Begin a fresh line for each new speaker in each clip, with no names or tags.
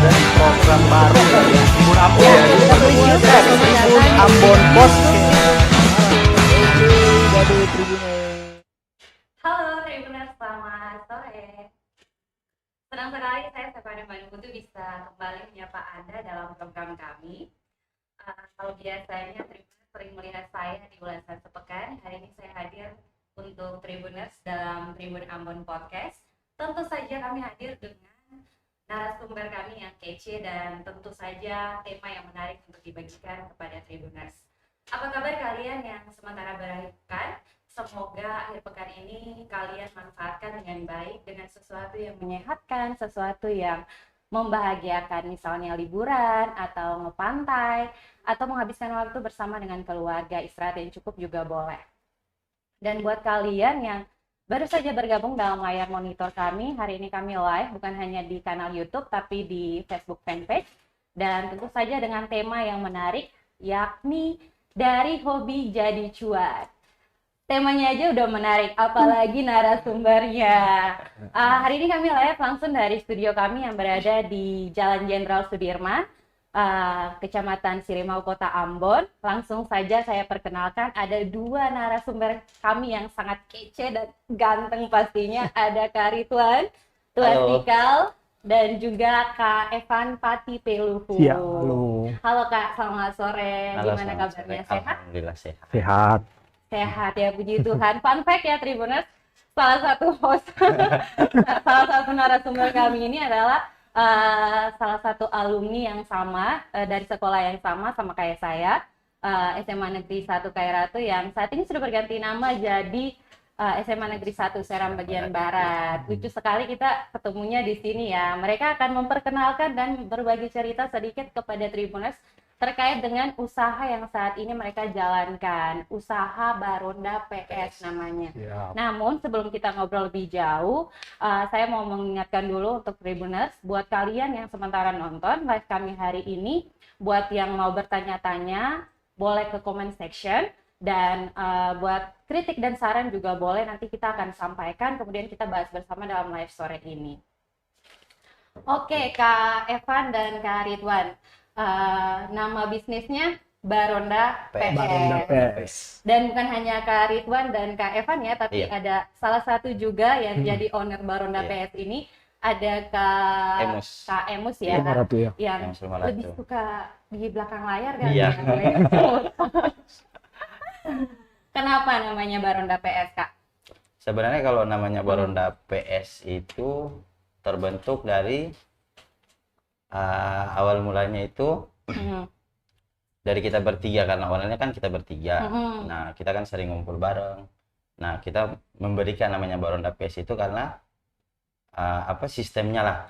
dari program baru ya, Tribun Ambon. Tribun Ambon Podcast. Jadi Tribunnya.
Halo Tribuners, selamat sore. Senang sekali saya Stefania Bandung bisa kembali menyapa Anda dalam program kami. Kalau biasanya Tribuners sering melihat saya di ulasan sepekan, hari ini saya hadir untuk Tribuners dalam Tribun Ambon Podcast. Tentu saja kami hadir dengan narasumber kami yang kece dan tentu saja tema yang menarik untuk dibagikan kepada Tribuners. Apa kabar kalian yang sementara berakhir pekan? Semoga akhir pekan ini kalian manfaatkan dengan baik, dengan sesuatu yang menyehatkan, sesuatu yang membahagiakan, misalnya liburan atau ngepantai atau menghabiskan waktu bersama dengan keluarga, istirahat yang cukup juga boleh. Dan buat kalian yang baru saja bergabung dalam layar monitor kami, hari ini kami live bukan hanya di kanal YouTube tapi di Facebook fanpage, dan tentu saja dengan tema yang menarik, yakni dari hobi jadi cuan. Temanya aja udah menarik, apalagi narasumbernya. Hari ini kami live langsung dari studio kami yang berada di Jalan Jenderal Sudirman, Kecamatan Sirimau, Kota Ambon. Langsung saja saya perkenalkan, ada dua narasumber kami yang sangat kece dan ganteng pastinya. Ada Kak Ridwan, Tuan Tikal, dan juga Kak Evan Pati Peluhu.
Ya, halo.
Halo Kak, selamat sore.
Halo,
Gimana kabarnya?
sore.
Sehat?
Alhamdulillah sehat.
Sehat.
Sehat ya, puji Tuhan. Fun fact ya Tribuners, salah satu host, salah satu narasumber kami ini adalah salah satu alumni yang sama, dari sekolah yang sama kayak saya, SMA Negeri 1 Kairatu, yang saat ini sudah berganti nama jadi SMA Negeri 1 Seram Bagian Barat. Lucu sekali kita ketemunya di sini ya. Mereka akan memperkenalkan dan berbagi cerita sedikit kepada Tribuners terkait dengan usaha yang saat ini mereka jalankan, usaha Baronda PS namanya.
Siap.
Namun sebelum kita ngobrol lebih jauh, saya mau mengingatkan dulu untuk Tribuners, buat kalian yang sementara nonton live kami hari ini, buat yang mau bertanya-tanya, boleh ke comment section, dan buat kritik dan saran juga boleh, nanti kita akan sampaikan, kemudian kita bahas bersama dalam live sore ini. Oke, Kak Evan dan Kak Ridwan. Nama bisnisnya Baronda PS.
Baronda PS.
Dan bukan hanya Kak Ridwan dan Kak Evan ya, tapi ada salah satu juga yang jadi owner Baronda PS ini, ada Kak Emus ya, yang lebih suka di belakang layar kan?
Iya.
Kenapa namanya Baronda PS, Kak?
Sebenarnya kalau namanya Baronda PS itu terbentuk dari awal mulanya itu dari kita bertiga, karena awalnya kan kita bertiga. Nah, kita kan sering ngumpul bareng. Nah, kita memberikan namanya Baronda PS itu karena sistemnya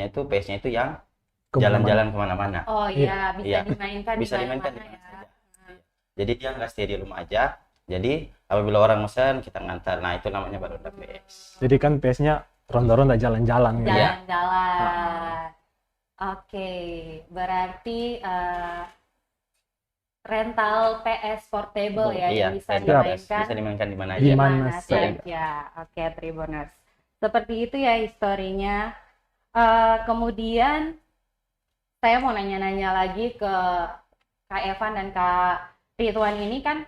itu PS-nya itu yang jalan-jalan kemana-mana.
Oh iya, bisa dimainkan
bisa
di
dimainkan
mana-mana ya.
Jadi dia nggak stay di rumah aja. Jadi apabila orang mesen kita ngantar. Nah, itu namanya Baronda PS.
Jadi kan PS-nya ronda-ronda jalan-jalan.
Jalan-jalan. Oke, berarti rental PS portable ya, yang bisa
dimainkan di mana aja.
Di mana
saja. Oke, Tribuners. Seperti itu ya historinya. Kemudian saya mau nanya-nanya lagi ke Kak Evan dan Kak Ridwan, ini kan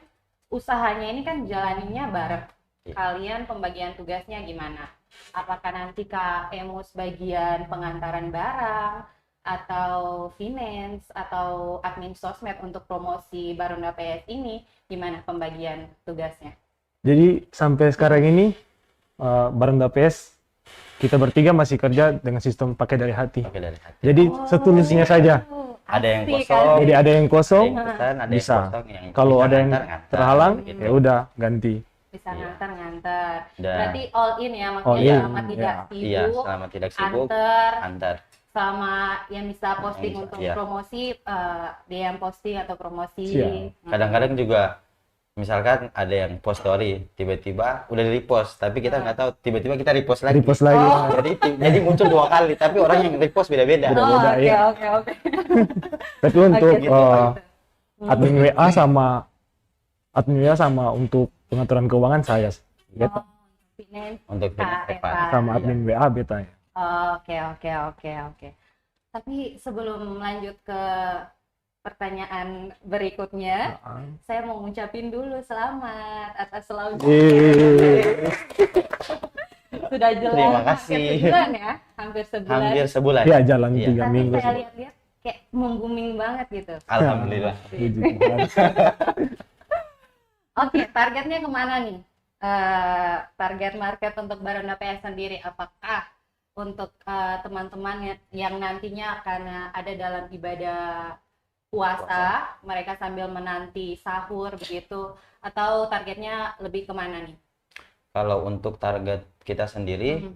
usahanya ini kan jalaninnya bareng. Kalian pembagian tugasnya gimana? Apakah nanti Kak Emus bagian pengantaran barang, atau finance, atau admin sosmed untuk promosi Baronda PS ini? Gimana pembagian tugasnya?
Jadi sampai sekarang ini Baronda PS kita bertiga masih kerja dengan sistem pakai dari hati. Jadi setulisnya saja.
Ada yang kosong.
Jadi ada yang kosong,
ada
bisa.
yang kosong, yang
kalau ada yang terhalang,
gitu.
ya udah ganti.
Bisa nganter. Berarti all in ya, maksudnya
all in.
selama tidak sibuk.
Iya, selama tidak sibuk. Antar.
Sama yang bisa posting untuk promosi, dia yang posting atau promosi.
Kadang-kadang juga misalkan ada yang post story, tiba-tiba udah di-repost, tapi kita nggak tahu, tiba-tiba kita repost lagi. Jadi muncul 2 kali, tapi orang yang repost beda-beda.
Oke.
Tapi untuk admin WA sama untuk pengaturan keuangan saya.
Finance
untuk
Kak
Evan.
Sama admin WA beta ya.
Oke. Tapi sebelum lanjut ke pertanyaan berikutnya, saya mau ngucapin dulu selamat atas launching. Sudah jelas.
Terima kasih.
Hampir sebulan ya, hampir sebulan.
Hampir sebulan.
Ya jalan 3
Tapi
minggu.
saya lihat-lihat kayak booming banget gitu.
Alhamdulillah.
Puji Tuhan.
Oke, targetnya kemana nih? Target market untuk Barona PS sendiri, apakah untuk teman-teman yang nantinya akan ada dalam ibadah puasa, mereka sambil menanti sahur begitu, atau targetnya lebih kemana nih?
Kalau untuk target kita sendiri,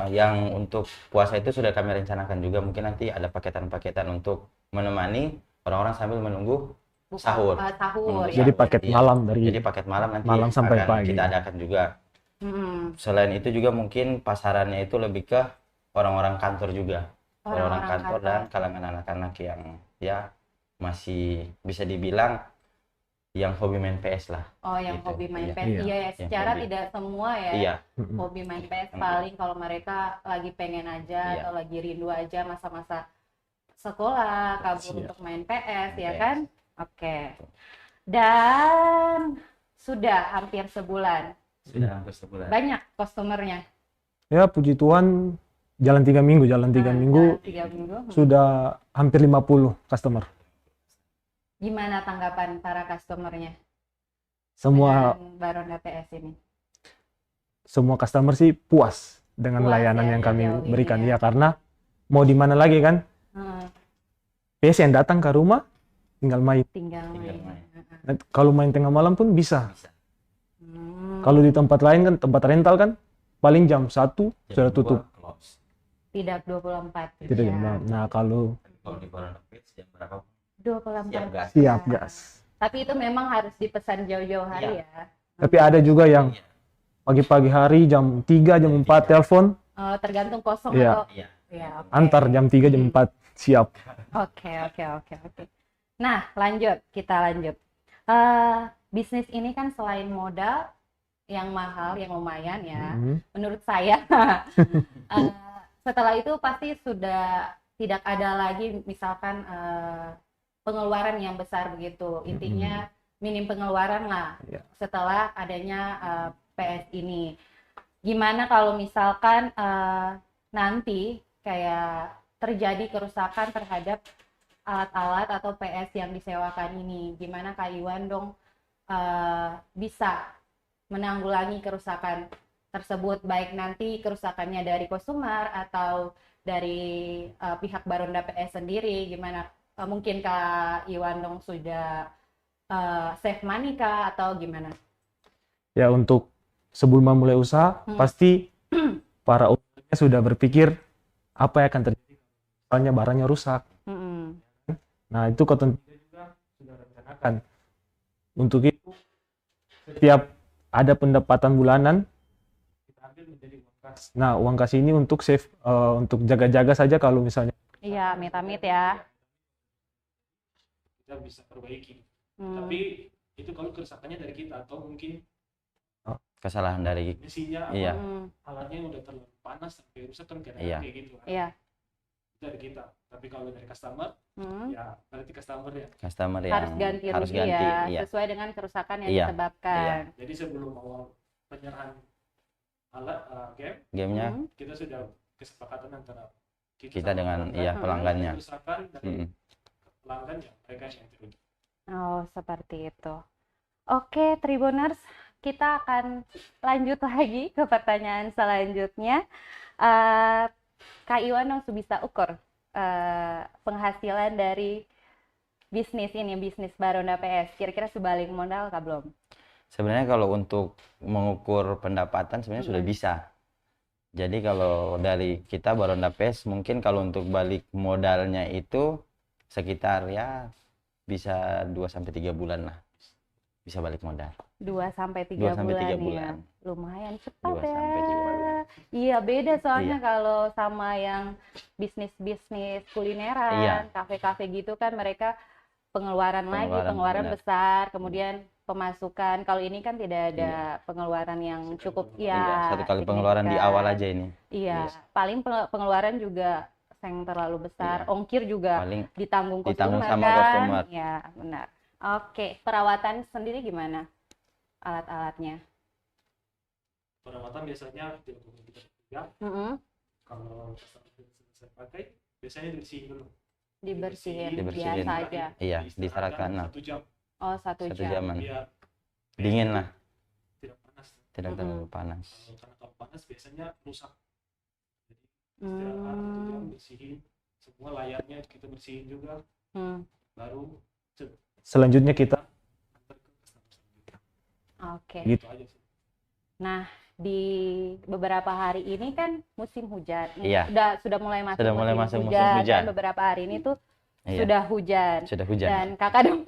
yang untuk puasa itu sudah kami rencanakan juga. Mungkin nanti ada paketan-paketan untuk menemani orang-orang sambil menunggu sahur.
Sahur
Jadi paket
Iya.
malam dari
Jadi paket malam nanti
malam sampai
akan
pagi.
kita adakan juga. Selain itu juga mungkin pasarannya itu lebih ke orang-orang kantor juga. Orang-orang kantor dan kalangan anak-anak yang ya masih bisa dibilang yang hobi main PS lah.
Oh, yang
Gitu.
hobi main
Iya.
PS.
Iya.
Iya ya,
Yang
secara
hobi.
tidak semua ya.
Iya,
Hobi main PS paling kalau mereka lagi pengen aja
Iya.
atau lagi rindu aja masa-masa sekolah kabur
Iya.
untuk main PS ya
PS.
kan? Oke. Dan sudah hampir sebulan.
sudah hampir sebulan.
Banyak customernya.
Ya puji Tuhan jalan 3 minggu, jalan 3 minggu
3 minggu.
sudah hampir 50 customer.
Gimana tanggapan para customernya
Semua
dengan Barona PS ini?
semua customer sih puas dengan
Puas
layanan
ya,
yang kami
sejauh ini
berikan
ya.
ya, karena mau di mana lagi kan,
Hmm,
PS yang datang ke rumah tinggal main.
tinggal
Tinggal
main.
Nah, kalau main tengah malam pun bisa.
Bisa.
Kalau di tempat lain kan, tempat rental kan paling jam 1
Jam
sudah
2
tutup.
close.
Tidak 24
Tidak
jam.
jam 6. Nah, kalau
Kalau di Barona PS jam berapa?
24
Siap gas.
siap gas.
Tapi itu memang harus dipesan jauh-jauh hari
Iya.
ya.
Tapi ada juga yang
Iya.
pagi-pagi hari jam 3, jam 4 telepon,
Tergantung kosong
Iya.
atau
Iya.
ya, oke.
antar jam 3, jam 4 siap.
Oke. Nah, kita lanjut. Bisnis ini kan selain modal yang mahal, yang lumayan ya, menurut saya, setelah itu pasti sudah tidak ada lagi misalkan pengeluaran yang besar begitu. Intinya minim pengeluaran lah
Iya.
setelah adanya PS ini. Gimana kalau misalkan nanti kayak terjadi kerusakan terhadap alat-alat atau PS yang disewakan ini? Gimana Kak Iwan dong bisa menanggulangi kerusakan tersebut, baik nanti kerusakannya dari konsumer atau dari pihak Barona PS sendiri? Gimana? Mungkin Kak Iwan dong sudah save money kah atau gimana?
Ya, untuk sebelum memulai usaha pasti para ownernya sudah berpikir apa yang akan terjadi misalnya barangnya rusak. Nah, itu konten juga sudah rencanakan. Untuk itu setiap ada pendapatan bulanan kita ambil menjadi uang kas. Nah, uang kas ini untuk save, untuk jaga-jaga saja kalau misalnya
Iya, amit-amit ya.
kita bisa perbaiki. Tapi itu kalau kerusakannya dari kita atau mungkin
Kesalahan dari
mesinnya
Iya.
alatnya yang udah terlalu panas sampai rusak kan
Iya.
kayak gitu kan.
Iya.
Itu dari kita. Tapi kalau dari customer ya berarti customer ya.
customer yang
Harus ganti
harus
rugi
ganti,
ya,
iya.
sesuai dengan kerusakan yang
Iya.
disebabkan.
Jadi sebelum awal penyerahan alat
Gamenya
kita sudah kesepakatan antara
kita
sama
dengan
pelanggan,
pelanggannya.
kerusakan dari
Mm-mm.
pelanggan ya mereka yang rugi.
Oh, seperti itu. Oke, Tribuners, kita akan lanjut lagi ke pertanyaan selanjutnya. Kak Iwan langsung bisa ukur penghasilan dari bisnis ini, bisnis Barona PS. Kira-kira sebalik modal kah belum?
Sebenarnya kalau untuk mengukur pendapatan sebenarnya sudah bisa. Jadi kalau dari kita Barona PS mungkin kalau untuk balik modalnya itu sekitar ya bisa 2-3 bulan lah. Bisa balik modal.
2-3
2-3
bulan ya.
bulan.
Lumayan cepat
2-3
ya.
bulan.
Iya, beda soalnya
Iya.
kalau sama yang bisnis-bisnis kulineran,
Iya.
kafe-kafe gitu kan mereka pengeluaran lagi, pengeluaran
benar.
besar, kemudian pemasukan. Kalau ini kan tidak ada pengeluaran yang cukup
Iya, satu kali pengeluaran di
signifikan.
awal aja ini.
Iya, paling pengeluaran juga yang terlalu besar.
Iya.
Ongkir juga
Paling
ditanggung
ditanggung
customer
sama
kan?
customer.
Ya, benar. Oke, perawatan sendiri gimana? Alat-alatnya?
Perawatan biasanya dilakukan kita bertiga.
Mm-mm.
Kalau selesai pakai, biasanya dibersihin dulu.
Dibersihin,
Dibersihin.
biasa aja.
Iya, disarankan lah.
1 jam
Oh, satu
1
jam.
jaman.
biar
Dingin lah,
tidak panas.
tidak terlalu panas.
Karena kalau panas biasanya rusak. Jadi istirahat 1 jam, bersihin semua layarnya, kita bersihin juga,
Hmm.
baru selanjutnya kita antar ke customer selanjutnya.
Oke.
Gitu aja sih.
Nah, di beberapa hari ini kan musim hujan.
Iya.
Sudah mulai masuk
Sudah mulai masuk musim hujan.
Dan beberapa hari ini tuh
Iya.
sudah hujan.
Sudah hujan.
Dan Kakak Dong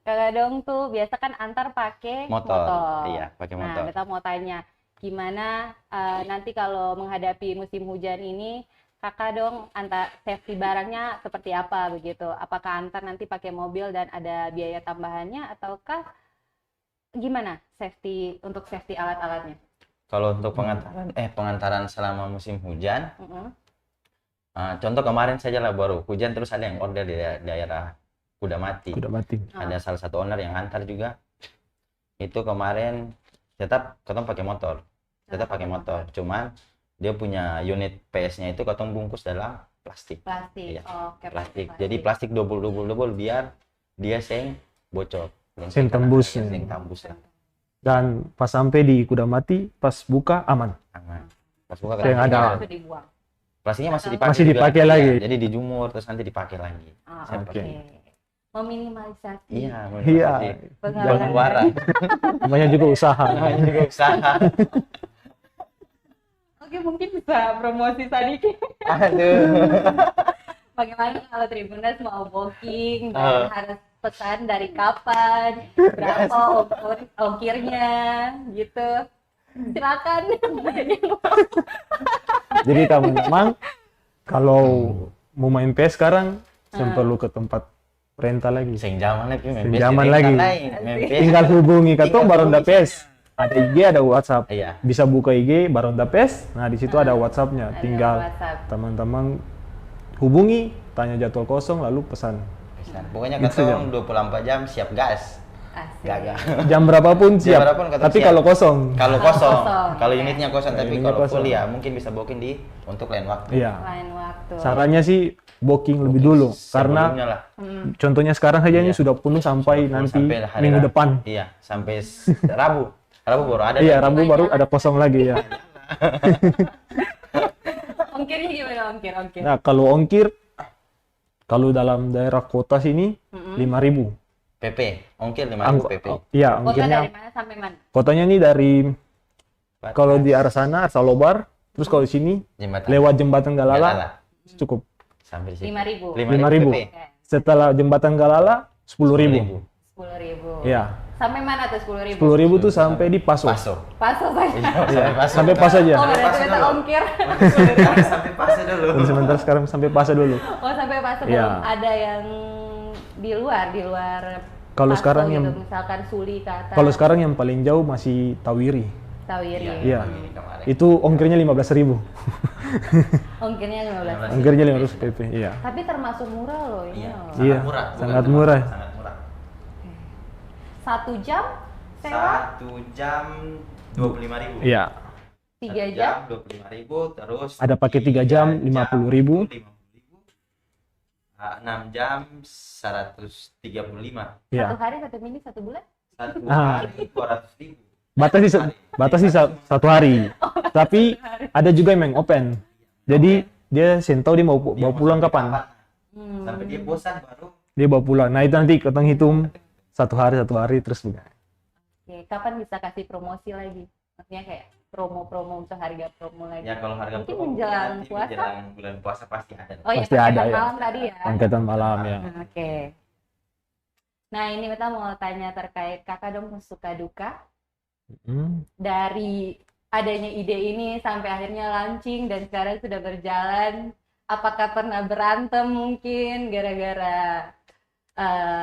Kakak Dong tuh biasa kan antar pakai
Motor. Iya, pakai
Nah,
motor.
kita mau tanya gimana nanti kalau menghadapi musim hujan ini Kakak Dong antar safety barangnya seperti apa begitu? Apakah antar nanti pakai mobil dan ada biaya tambahannya ataukah gimana untuk safety alat-alatnya?
Kalau untuk pengantaran selama musim hujan,
Mm-mm.
contoh kemarin saja lah baru hujan terus ada yang order di daerah Kuda Mati.
Udah mati.
Ada salah satu owner yang antar juga. Itu kemarin tetap ketong pakai motor. Tetap pakai motor. Cuman dia punya unit PS-nya itu ketong bungkus dalam plastik.
Plastik.
Iya,
Oke,
Plastik. Jadi plastik double biar dia seng bocor.
Seng tembus.
Seng tembus lah.
Dan pas sampai di Kuda Mati, pas buka aman.
Aman. Pas buka
Yang ada.
Itu dibuang.
plastiknya masih dipakai.
Masih
juga.
dipakai
Iya,
lagi.
Jadi dijemur terus nanti dipakai lagi.
Oke. Meminimalisasi
Iya.
Iya.
Pengeluaran.
Namanya juga usaha.
Namanya juga usaha.
Oke, mungkin bisa promosi sedikit.
Aduh.
Bagaimana kalau Tribuners mau booking dan harus pesan dari kapan, berapa ongkirnya, gitu. Silakan.
Jadi teman-teman, kalau mau main PS sekarang, saya perlu ke tempat rental lagi.
Seng zaman lagi.
Seng zaman lagi. Tinggal hubungi ketong Baronda PS. Ada IG, ada WhatsApp.
Iya.
Bisa buka IG Baronda PS. Nah, di situ ada WhatsApp-nya.
Ada
Tinggal
WhatsApp.
teman-teman hubungi, tanya jadwal kosong, lalu pesan.
Pokoknya
Gitu
ketong 24 jam siap gas.
Asik.
Gagal.
Jam berapapun siap.
berapapun ketong
Tapi
siap.
kalau kosong.
Kalau
Kalau
kosong,
kosong,
kalau
oke.
unitnya kosong,
Kalau
tapi
unitnya
kalau
kosong.
full ya mungkin bisa booking untuk lain waktu.
Iya.
Lain waktu.
Sarannya sih booking lebih dulu karena
Sebelumnya lah.
contohnya sekarang saja ini
Iya.
sudah penuh sampai nanti
Sampai hari
minggu
Rabu.
depan.
Iya, sampai Rabu. Rabu baru ada.
Iya,
lagi.
Rabu baru ada kosong lagi ya.
Ongkirnya gimana ongkir?
Nah, kalau ongkir kalau dalam daerah kota sini 5.000.
PP, ongkir 5.000 PP.
Iya,
Kota
ongkirnya
dari mana sampai mana?
kotanya ini dari
Batas.
kalau di arah sana Salobar, terus kalau di sini
Jembatan
lewat jembatan Galala
Galala.
cukup.
Sampai di situ.
5.000.
5.000.
PP.
Oke.
Setelah jembatan Galala 10.000.
10.000.
Iya.
Sampai mana tuh 10.000?
10.000 tuh sampai di Paso.
Paso.
Paso saja.
Sampai Paso.
Sampai Paso aja.
Oh, berarti
Paso
kita
dulu.
ongkir.
Sampai Paso dulu.
Dan sebentar sekarang sampai Paso dulu.
Oh, sampai Paso
Iya.
belum ada yang di luar
Kalau
Paso
sekarang
gitu,
yang-
misalkan Suli ke atas.
Kalau sekarang yang paling jauh masih Tawiri.
Tawiri.
Iya.
Ini kemarin.
Itu ongkirnya 15.000.
Ongkirnya 15.
Ongkirnya 500 PP. Iya.
Tapi termasuk murah loh ini.
Iya,
loh.
sangat
Iya,
murah. Bukan
sangat
cuma
murah.
Sangat murah.
1 jam sewa
1 jam 25.000.
Iya.
3 jam
25.000 terus
Ada pakai 3 jam 50.000.
6 jam 135.
Iya.
1 hari 1 minggu 1 bulan.
1
Ah.
hari 200.000.
Batasi 1 hari. Tapi ada juga yang main open. Jadi dia sentau dia mau bawa pulang kapan.
Sampai dia bosan baru.
Dia bawa pulang. Nah, itu nanti ketong hitung 1 hari terus juga.
Oke, kapan bisa kasih promosi lagi? Maksudnya kayak promo-promo untuk harga promo lagi.
Ya kalau harga
Mungkin
promo
menjelang
nanti
puasa?
menjelang bulan puasa pasti ada.
Oh iya,
Pasti ada,
paketan
ya.
malam tadi ya.
Angkatan malam ya.
Oke. Nah, ini kita mau tanya terkait Kakak dong suka duka dari adanya ide ini sampai akhirnya launching dan sekarang sudah berjalan. Apakah pernah berantem mungkin gara-gara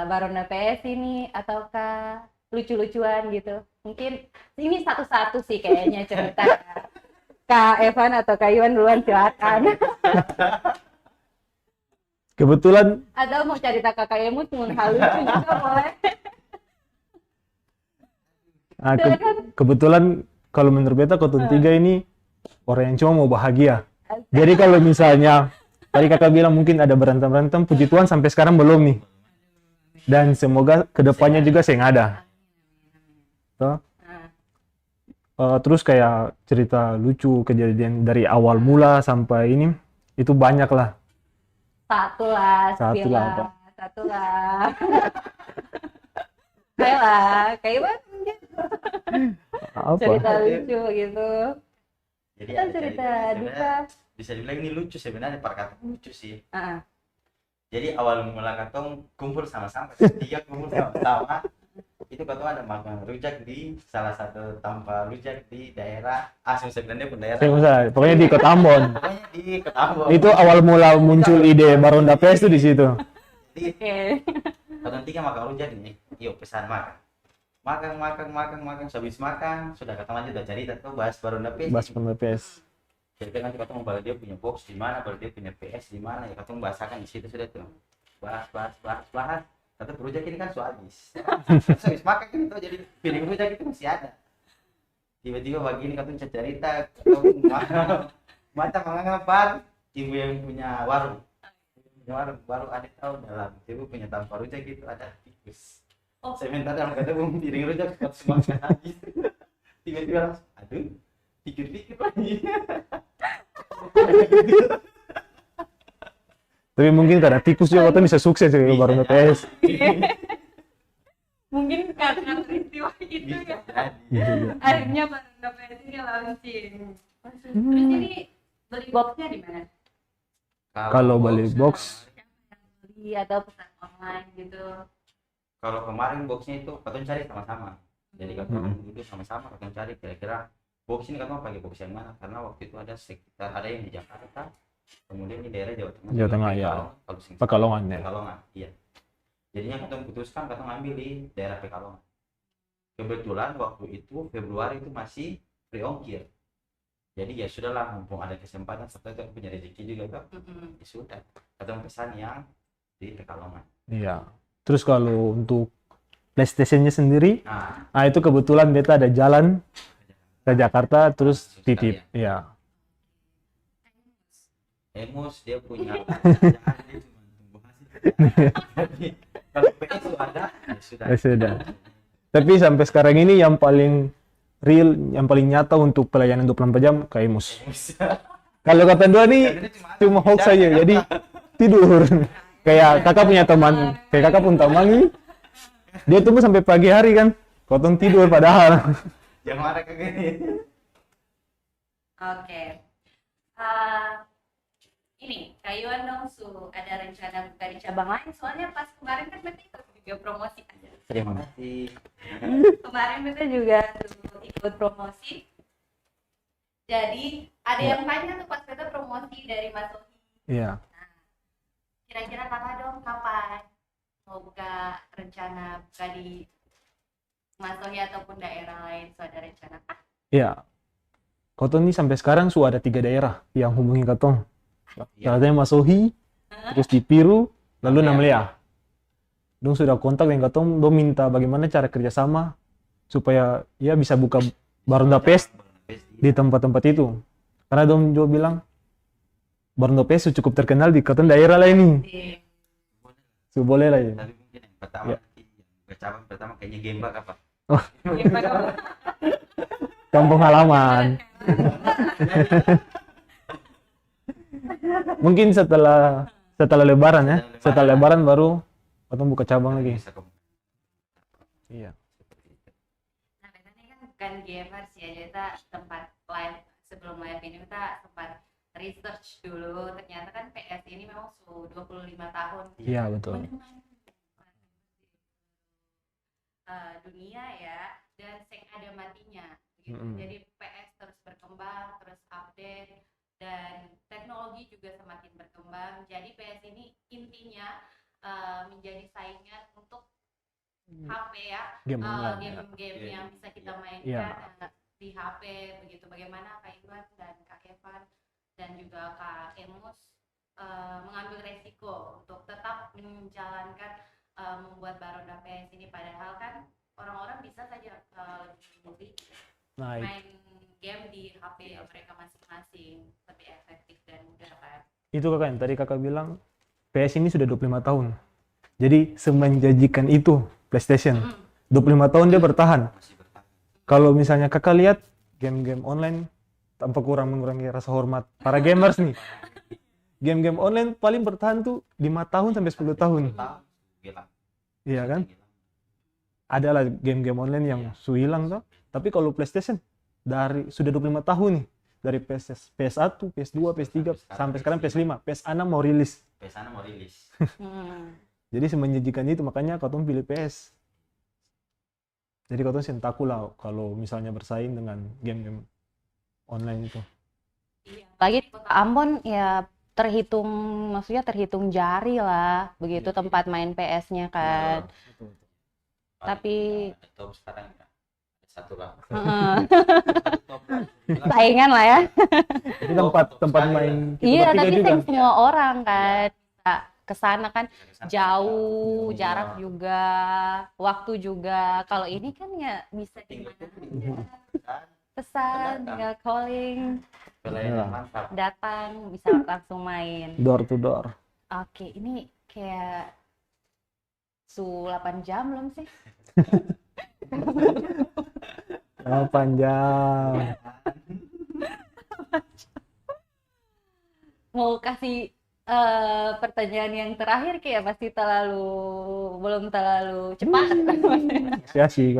Baronda PS ini ataukah lucu-lucuan gitu? Mungkin ini satu-satu sih kayaknya cerita. Kak Evan atau Kak Iwan duluan silakan.
Kebetulan
Atau mau cerita Kakak Emut mau halus juga boleh.
kebetulan kalau menurut beta Cotton 3 ini orang yang cuma mau bahagia. Jadi kalau misalnya tadi kakak bilang mungkin ada berantem-berantem, puji Tuhan sampai sekarang belum nih. Dan semoga kedepannya juga saya nggak ada. Toh? Terus kayak cerita lucu kejadian dari awal mula sampai ini itu banyak lah.
Satu lah,
Satu lah, Pak.
satu lah. Ayolah, Kak Iwan mungkin cerita
Apa?
lucu gitu.
Jadi
Kita
ada
cerita
sebenarnya
duka.
bisa dibilang ini lucu sebenarnya, perkataan lucu sih.
Ah,
Jadi awal mula katong kumpul sama-sama, tiga kumpul sama-sama. Itu katong ada makan rujak di salah satu tempat rujak di daerah asal sebenarnya pun daerah.
Saya usah, pokoknya di Kota Ambon.
Pokoknya di Ketambon.
Itu awal mula muncul ide Baronda PS itu di situ.
Jadi
oke.
katong tiga makan rujak nih, yuk pesan makan. Makan, habis makan sudah katong lanjut udah cerita tuh bahas Baronda PS.
Bahas Baronda PS.
Jadi nanti katong mau dia punya box di mana, dia punya PS di mana, ya katong bahasakan di situ sudah tuh. Bahas. Kata rujak ini kan habis. Habis makan kan itu jadi piring rujak itu masih ada. Tiba-tiba begini katong cerita, katong mata mengangapar ibu yang punya warung. Baru ada tahu dalam ibu punya tampar rujak gitu ada tikus. Sebentar dalam kata piring rujak semua habis. Tiba-tiba langsung, aduh, pikir-pikir lagi.
Tapi mungkin karena tikus juga Kota bisa sukses ya Baronda PS.
Mungkin karena peristiwa itu ya. Akhirnya Baronda PS ini launching. Terus ini beli boxnya di mana?
Kalau beli box,
Beli atau pesan online gitu.
Kalau kemarin boxnya itu katong cari sama-sama. Jadi katong duduk sama-sama katong cari kira-kira box ini katong pakai box yang mana, karena waktu itu ada sekitar ada yang di Jakarta, kemudian di daerah Jawa Tengah.
Jawa Tengah ya. Pekalongan ya.
Pekalongan, iya. Jadinya katong putuskan katong ambil di daerah Pekalongan. Kebetulan waktu itu Februari itu masih free ongkir. Jadi ya sudahlah, mumpung ada kesempatan serta itu punya rezeki juga kan. Ya sudah, katong pesan yang di Pekalongan.
Iya. Terus kalau untuk PlayStation-nya sendiri,
Nah,
itu kebetulan beta ada jalan ke Jakarta terus titip. Iya.
Emus dia punya kerjaan, dia cuma tunggu hasil. Jadi kalau PS ada, ya sudah.
Ya sudah. Tapi sampai sekarang ini yang paling real, yang paling nyata untuk pelayanan 24 jam kayak Emus.
Emus.
Kalau kata dua nih cuma hoax saja, jadi tidur. Kayak kakak punya teman, kayak kakak pun teman nih, dia tunggu sampai pagi hari kan, Kotong tidur padahal.
Yang marah kayak gini.
Oke. Ini Kak Iwan dong ada rencana buka di cabang lain, soalnya pas kemarin kan berarti ikut juga promosi aja.
Terima kasih.
Kemarin kita juga ikut promosi. Jadi ada yang tanya tuh pas kita promosi dari Mas Sohi.
Iya.
Kira-kira kakak dong kapan mau buka rencana buka di Mas Sohi ataupun daerah lain, so ada rencana kah?
Iya. Kotong ini sampai sekarang sudah ada 3 daerah yang hubungi Kotong. Salah satunya Mas Sohi, terus di Piru, lalu Namlea. Dong sudah kontak dengan Kotong, dong minta bagaimana cara kerjasama supaya ya bisa buka Baronda PS di tempat-tempat itu. Karena dong juga bilang Baronda PS cukup terkenal di Kotong daerah lain nih. So, boleh lah ya.
Tapi mungkin yang pertama nanti yang cabang pertama kayaknya Gembak apa?
Kampung halaman. Mungkin setelah Lebaran ya. Setelah Lebaran baru Kotong buka cabang lagi. Iya.
Nah, biasanya kan bukan gamers ya, kita tempat live, sebelum live ini kita sempat research dulu, ternyata kan PS ini memang sudah 25 tahun.
Iya, betul.
Dunia ya, dan sing ada matinya gitu. Jadi PS terus berkembang, terus update, dan teknologi juga semakin berkembang. Jadi PS ini intinya menjadi saingan untuk HP ya,
Game online,
game-game yang bisa kita mainkan.
Iya.
di HP begitu. Bagaimana Kak Ivan dan Kak Evan dan juga Kak Emus mengambil resiko untuk tetap menjalankan membuat Baronda PS ini, padahal kan orang-orang bisa saja lebih memilih
Nah,
main game di HP mereka masing-masing, lebih efektif dan mudah kan.
itu kakak yang tadi kakak bilang PS ini sudah 25 tahun. Jadi semenjanjikan itu PlayStation. 25 tahun dia bertahan.
Masih bertahan.
Kalau misalnya kakak lihat game-game online tanpa kurang mengurangi rasa hormat para gamers nih. Game-game online paling bertahan tuh 5 tahun sampai 10 tahun.
Tahu, gila.
Iya kan? Ada lah game-game online yang hilang tuh. Tapi kalau PlayStation dari sudah 25 tahun nih. Dari PS1, PS2, PS3 sampai sekarang PS5. PS6 mau rilis.
PS mau rilis.
Jadi semenjanjikan itu makanya Kotong pilih PS. Jadi Kotong sen takut lah kalau misalnya bersaing dengan game-game online itu.
Iya. Lagi di Kota Ambon ya terhitung, maksudnya terhitung jari lah, begitu tempat main PS-nya kan. Tapi
top sekarang ya satu lah.
saingan lah ya.
Jadi tempat main kita
Iya,
bertiga
tapi
juga.
kan semua orang kan bisa kesana kan, jauh, jarak juga, waktu juga. Kalau ini kan ya bisa di mana aja. Pesan, tinggal calling,
Pelayanan mantap.
datang, bisa langsung main.
Door to door.
Oke, ini kayak 8 jam belum sih?
8 jam.
Mau kasih pertanyaan yang terakhir kayak belum terlalu cepat.
Masih asik.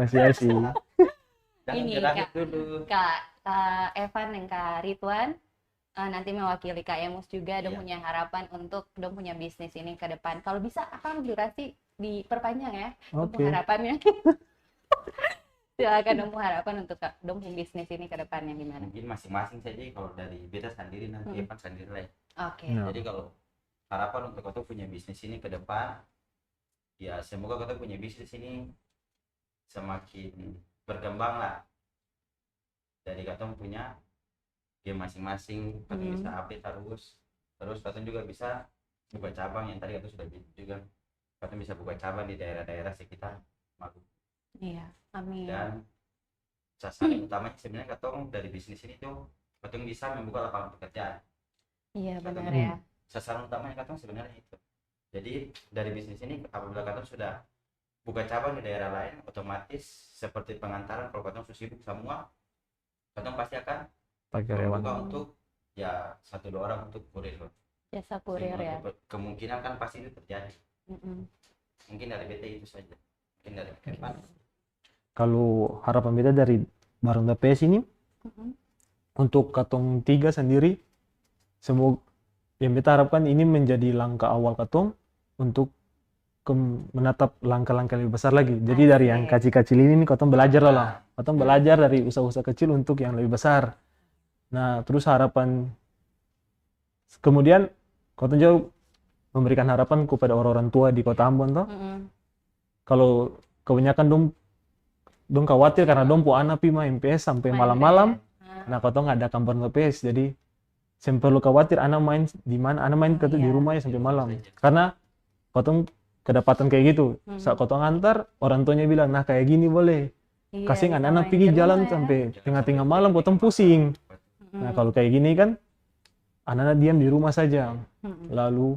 Jangan
Ini,
terakhir
Kak.
dulu.
Kak Evan dan Kak Ridwan nanti mewakili Kak Emus juga, dong
Iya.
punya harapan untuk dong punya bisnis ini ke depan. Kalau bisa akan durasi diperpanjang ya, dong
Oke.
harapannya. Silakan dong harapan untuk dong punya bisnis ini ke depannya gimana?
Mungkin masing-masing saja, kalau dari beta sendiri nanti Evan sendiri lah.
Oke.
Nah.
Jadi kalau harapan untuk kau punya bisnis ini ke depan, ya semoga kau punya bisnis ini semakin berkembang lah. Jadi kau punya game masing-masing, kau bisa update terus kau juga bisa buka cabang yang tadi kau sudah bilang juga, kau bisa buka cabang di daerah-daerah sekitar Maluku.
Iya, amin.
Dan sasaran utamanya sebenarnya kau dari bisnis ini tuh kau bisa membuka lapangan pekerjaan.
Iya, benar
Hmm.
ya.
Sasaran utamanya kau sebenarnya itu. Jadi dari bisnis ini apabila kau sudah buka cabang di daerah lain, otomatis seperti pengantaran, kalau kau sudah sibuk semua, kau pasti akan
Pakai rewan.
membuka untuk ya 1-2 orang untuk kurir.
Jasa kurir ya.
Kemungkinan kan pasti itu terjadi.
Mm-mm.
Mungkin dari BT itu saja. Mungkin dari Evan.
Kalau harapan beta dari Baronda PS ini
Mm-mm.
untuk Katong 3 sendiri, semoga yang beta harapkan ini menjadi langkah awal Katong untuk menatap langkah-langkah lebih besar lagi. Jadi dari yang kecil-kecil ini Katong belajar lah. Katong belajar dari usaha-usaha kecil untuk yang lebih besar. Nah, terus harapan kemudian Katong juga memberikan harapan kepada orang-orang tua di Kota Ambon toh.
Mm-mm.
Kalau kebanyakan dong khawatir karena dong pu anak pi main PS sampai
Main
malam-malam.
PS.
Nah, Katong ada gambar PS, jadi saya perlu khawatir anak main di mana, anak main di
Iya.
rumah ya sampai malam. Karena Katong kedapatan kayak gitu. Saat Katong antar, orang tuanya bilang, nah kayak gini boleh.
Iya,
Kasih
bisa
anak-anak
main
pergi
di
jalan
rumah ya.
sampai tengah-tengah malam, Katong pusing. Nah, kalau kayak gini kan, anak-anak diam di rumah saja.
Mm-mm.
Lalu,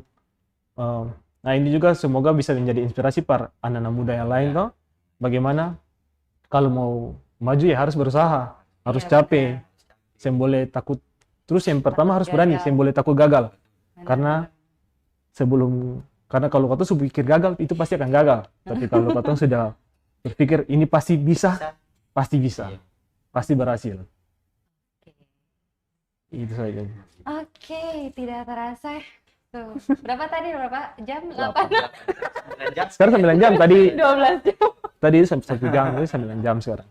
nah ini juga semoga bisa menjadi inspirasi para anak-anak muda yang lain toh. Bagaimana kalau mau maju ya harus berusaha, harus
Iya,
capek. Saya boleh takut. Terus yang pertama harus berani, saya boleh takut gagal. Karena karena kalau kau tuh pikir gagal, itu pasti akan gagal. Tapi kalau kau tuh sudah berpikir ini pasti bisa, pasti bisa,
Iya.
pasti berhasil. Itu saja.
Oke, tidak terasa. Tuh. Berapa tadi? Berapa jam?
8.
8.
Sekarang 9 jam, tadi
12 jam.
tadi 1 jam, jadi 9 jam sekarang.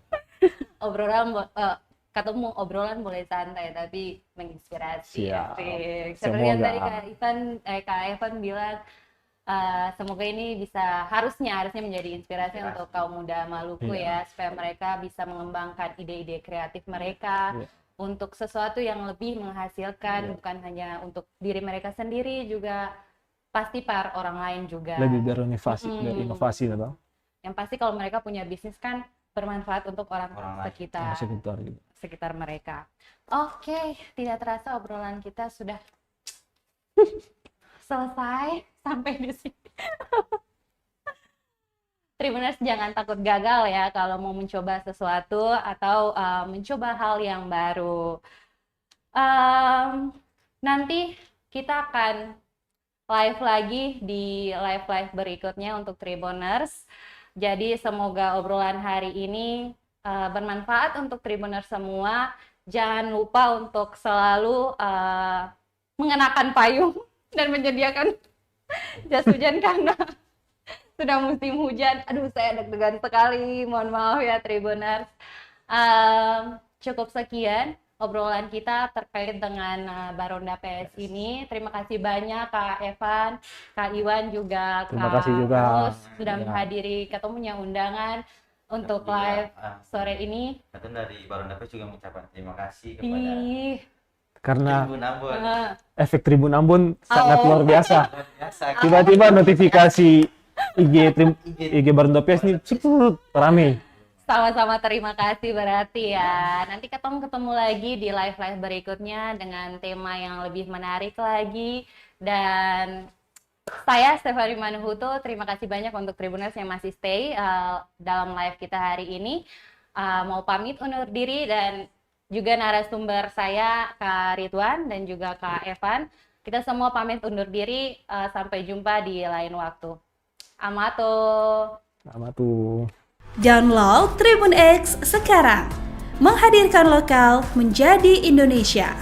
Ketemu obrolan boleh santai tapi menginspirasi.
Siap.
Asik. Seperti yang
Semoga.
tadi Kak Evan bilang, Semoga ini bisa harusnya menjadi inspirasi untuk kaum muda Maluku ya, supaya mereka bisa mengembangkan ide-ide kreatif mereka untuk sesuatu yang lebih menghasilkan, bukan hanya untuk diri mereka sendiri, juga pasti para orang lain juga.
Lebih berinovasi lah Bang.
Yang pasti kalau mereka punya bisnis kan bermanfaat untuk orang sekitar
Gitu.
sekitar mereka. Oke, tidak terasa obrolan kita sudah selesai sampai di sini. Tribuners, jangan takut gagal ya kalau mau mencoba sesuatu atau mencoba hal yang baru. Nanti kita akan live lagi di live berikutnya untuk Tribuners. Jadi semoga obrolan hari ini bermanfaat untuk Tribuners semua. Jangan lupa untuk selalu mengenakan payung dan menyediakan jas hujan karena sudah musim hujan. Aduh, saya deg-degan sekali. Mohon maaf ya Tribuners. Cukup sekian obrolan kita terkait dengan Baronda PS ini. Terima kasih banyak Kak Evan, Kak Iwan juga
Terima
Kak
kasih juga
Mus sudah menghadiri ketemunya undangan untuk live sore ini.
Kata dari Baronda PS juga mengucapkan terima kasih kepada
Karena
Tribun Ambon.
efek Tribun Ambon sangat luar biasa.
Biasa.
Tiba-tiba notifikasi IG Baronda PS ini rame.
Sama-sama terima kasih berarti ya. Nanti ketemu lagi di live berikutnya dengan tema yang lebih menarik lagi. Dan saya Stefani Manuhuto, terima kasih banyak untuk Tribuners yang masih stay dalam live kita hari ini. Mau pamit undur diri dan juga narasumber saya Kak Ridwan dan juga Kak Evan. Kita semua pamit undur diri, sampai jumpa di lain waktu. Amato.
Download Tribun X sekarang. Menghadirkan lokal menjadi Indonesia.